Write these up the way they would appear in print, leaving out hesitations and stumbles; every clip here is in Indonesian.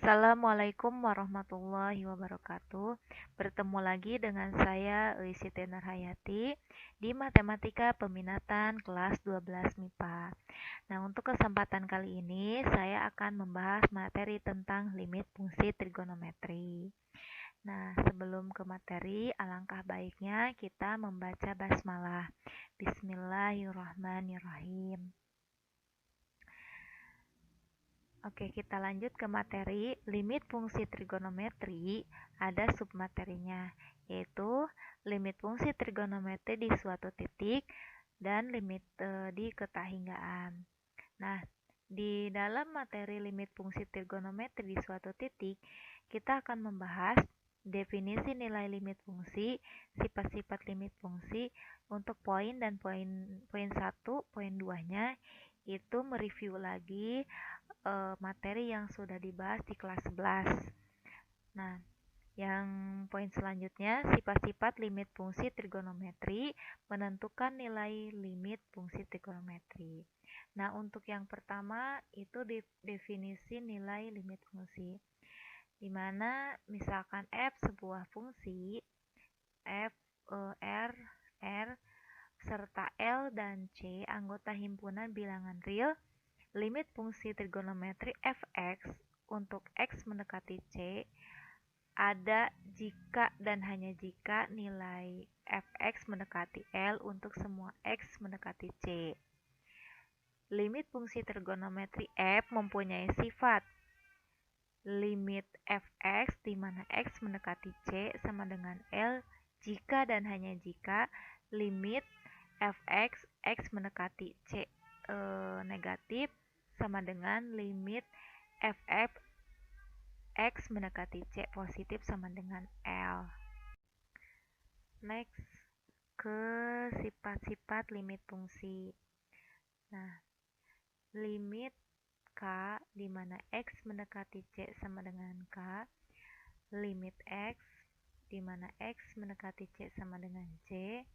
Assalamualaikum warahmatullahi wabarakatuh. Bertemu lagi dengan saya Siti Nurhayati di Matematika Peminatan kelas 12 MIPA. Nah, untuk kesempatan kali ini saya akan membahas materi tentang limit fungsi trigonometri. Nah, sebelum ke materi, alangkah baiknya kita membaca basmalah. Bismillahirrahmanirrahim. Oke, kita lanjut ke materi limit fungsi trigonometri. Ada submaterinya, yaitu limit fungsi trigonometri di suatu titik dan limit di ketahinggaan. Nah, di dalam materi limit fungsi trigonometri di suatu titik, kita akan membahas definisi nilai limit fungsi, sifat-sifat limit fungsi untuk poin dan poin 1, poin 2-nya itu mereview lagi materi yang sudah dibahas di kelas 11. Nah, yang poin selanjutnya, sifat-sifat limit fungsi trigonometri, menentukan nilai limit fungsi trigonometri. Nah, untuk yang pertama itu definisi nilai limit fungsi, di mana misalkan f sebuah fungsi f, r, r, serta L dan C anggota himpunan bilangan real. Limit fungsi trigonometri f(x) untuk x mendekati c ada jika dan hanya jika nilai f(x) mendekati L untuk semua x mendekati c. Limit fungsi trigonometri f mempunyai sifat limit f(x) di mana x mendekati c sama dengan L jika dan hanya jika limit f(x) x mendekati c negatif sama dengan limit f(x) x mendekati c positif sama dengan L. Next, ke sifat-sifat limit fungsi. Nah, limit k di mana x mendekati c sama dengan k, limit x di mana x mendekati c sama dengan c,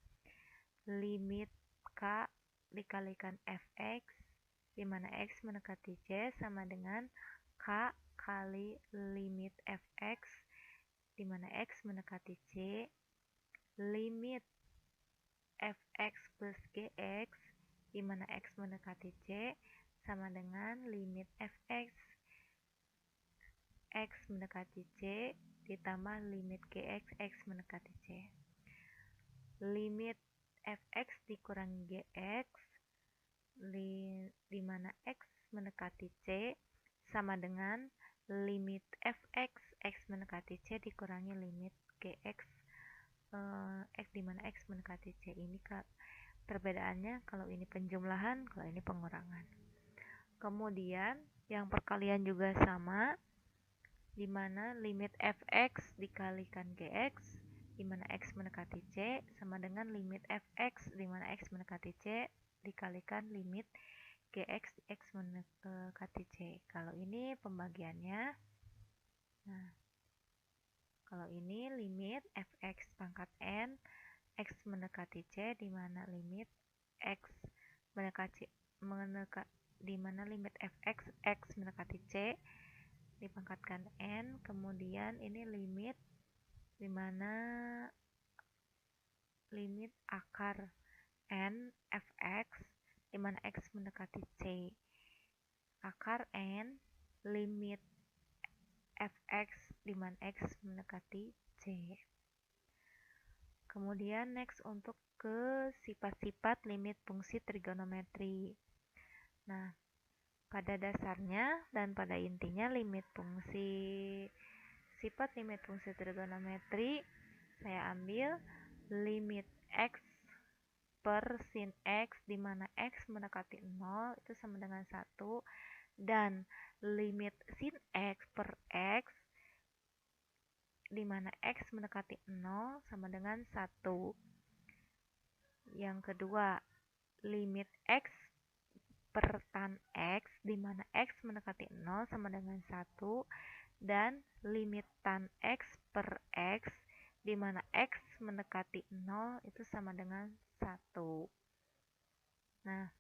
limit k dikalikan f(x) di mana x mendekati c sama dengan k kali limit f(x) di mana x mendekati c, limit f(x) plus gx di mana x mendekati c sama dengan limit f(x) x mendekati c ditambah limit gx x mendekati c. Limit f(x) dikurangi gx di mana x mendekati c sama dengan limit f(x) x mendekati c dikurangi limit gx x di mana x mendekati c. Ini perbedaannya, kalau ini penjumlahan, kalau ini pengurangan. Kemudian yang perkalian juga sama, di mana limit f(x) dikalikan gx di mana x mendekati c sama dengan limit f(x) di mana x mendekati c dikalikan limit gx x mendekati c. Kalau ini pembagiannya. Nah, kalau ini limit f(x) pangkat n x mendekati c di mana limit x mendekati di mana limit f(x) x mendekati c dipangkatkan n. Kemudian ini limit di mana limit akar n f(x) di mana x mendekati c, akar n limit f(x) di mana x mendekati c. Kemudian next, untuk ke sifat-sifat limit fungsi trigonometri. Nah, pada dasarnya dan pada intinya sifat limit fungsi trigonometri saya ambil limit x per sin x di mana x mendekati 0 itu sama dengan 1, dan limit sin x per x di mana x mendekati 0 sama dengan 1. Yang kedua, limit x per tan x di mana x mendekati 0 sama dengan 1, dan limit tan x per x di mana x mendekati 0 itu sama dengan 1. Nah,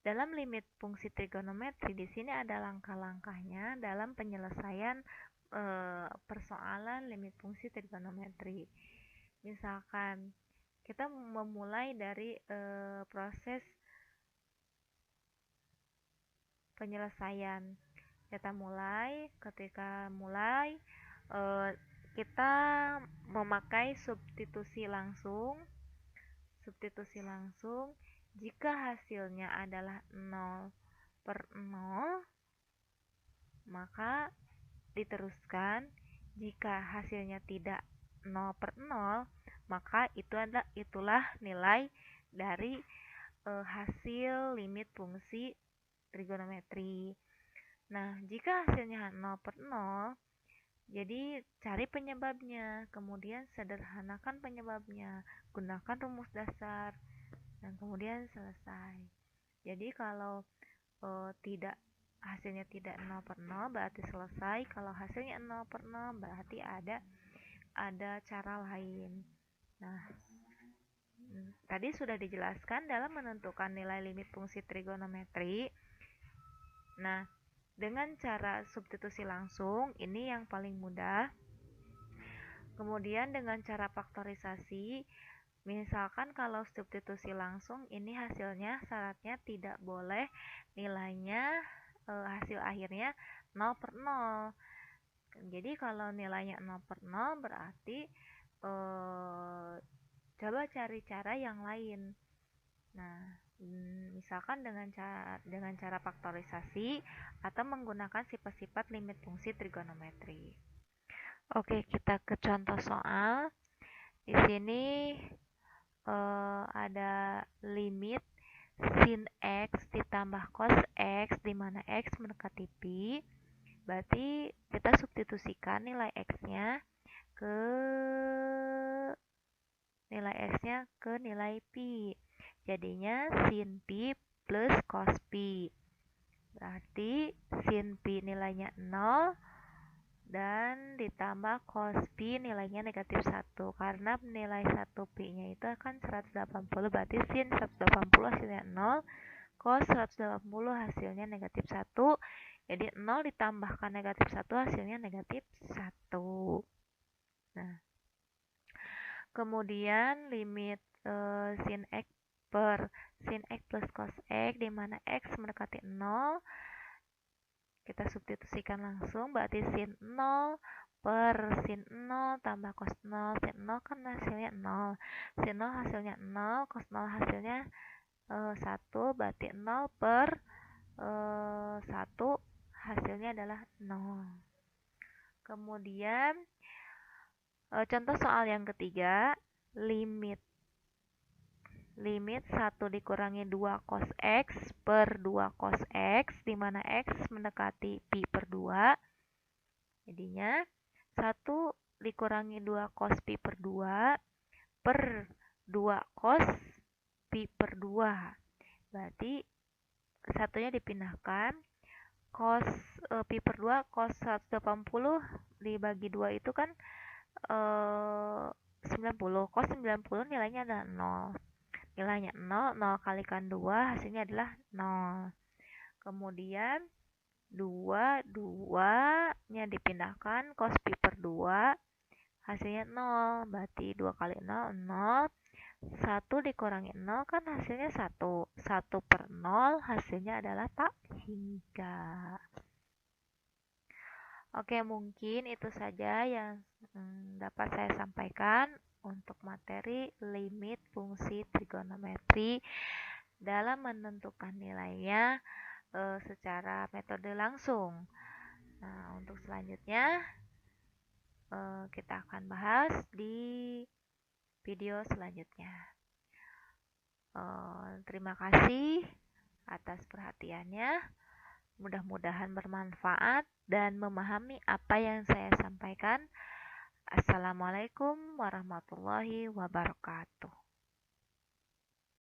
dalam limit fungsi trigonometri di sini ada langkah-langkahnya dalam penyelesaian persoalan limit fungsi trigonometri. Misalkan kita memulai dari proses penyelesaian. Ketika mulai kita memakai substitusi langsung. Jika hasilnya adalah 0/0, maka diteruskan. Jika hasilnya tidak 0/0, maka itulah nilai dari hasil limit fungsi trigonometri. Nah, jika hasilnya 0/0, jadi cari penyebabnya, kemudian sederhanakan penyebabnya, gunakan rumus dasar, dan kemudian selesai. Jadi kalau hasilnya tidak 0/0 berarti selesai. Kalau hasilnya 0/0 berarti ada cara lain. Nah, tadi sudah dijelaskan dalam menentukan nilai limit fungsi trigonometri. Nah, dengan cara substitusi langsung, ini yang paling mudah. Kemudian dengan cara faktorisasi, misalkan kalau substitusi langsung, ini hasilnya syaratnya tidak boleh nilainya hasil akhirnya 0/0. Jadi kalau nilainya 0/0 berarti coba cari cara yang lain. Nah, misalkan dengan cara faktorisasi atau menggunakan sifat-sifat limit fungsi trigonometri. Oke, kita ke contoh soal. Di sini ada limit sin x ditambah cos x di mana x mendekati pi. Berarti kita substitusikan nilai x-nya ke nilai pi. Jadinya sin pi plus cos pi. Berarti sin pi nilainya 0 dan ditambah cos pi nilainya negatif 1. Karena nilai 1 pi nya itu akan 180, berarti sin 180 hasilnya 0, cos 180 hasilnya negatif 1. Jadi 0 ditambahkan negatif 1 hasilnya negatif 1. Nah, kemudian limit sin x plus cos x di mana x mendekati 0, kita substitusikan langsung, berarti sin 0 per sin 0 tambah cos 0. Sin 0 kan hasilnya 0, sin 0 hasilnya 0, cos 0 hasilnya 1, berarti 0 per 1 hasilnya adalah 0. Kemudian contoh soal yang ketiga, limit 1 dikurangi 2 cos x per 2 cos x di mana x mendekati pi per 2. Jadinya 1 dikurangi 2 cos pi per 2 per 2 cos pi per 2. Berarti satunya dipindahkan. Cos pi per 2 cos 180 dibagi 2 itu kan 90. Cos 90 nilainya adalah 0. Nilainya 0 kalikan 2 hasilnya adalah 0. Kemudian 2 nya dipindahkan, cos pi per 2 hasilnya 0, berarti 2 kali 0 0. 1 dikurangi 0 kan hasilnya 1. 1 per 0 hasilnya adalah tak hingga. Oke, mungkin itu saja yang dapat saya sampaikan untuk materi limit fungsi trigonometri dalam menentukan nilainya secara metode langsung. Nah, untuk selanjutnya kita akan bahas di video selanjutnya. Terima kasih atas perhatiannya. Mudah-mudahan bermanfaat dan memahami apa yang saya sampaikan. Assalamualaikum warahmatullahi wabarakatuh.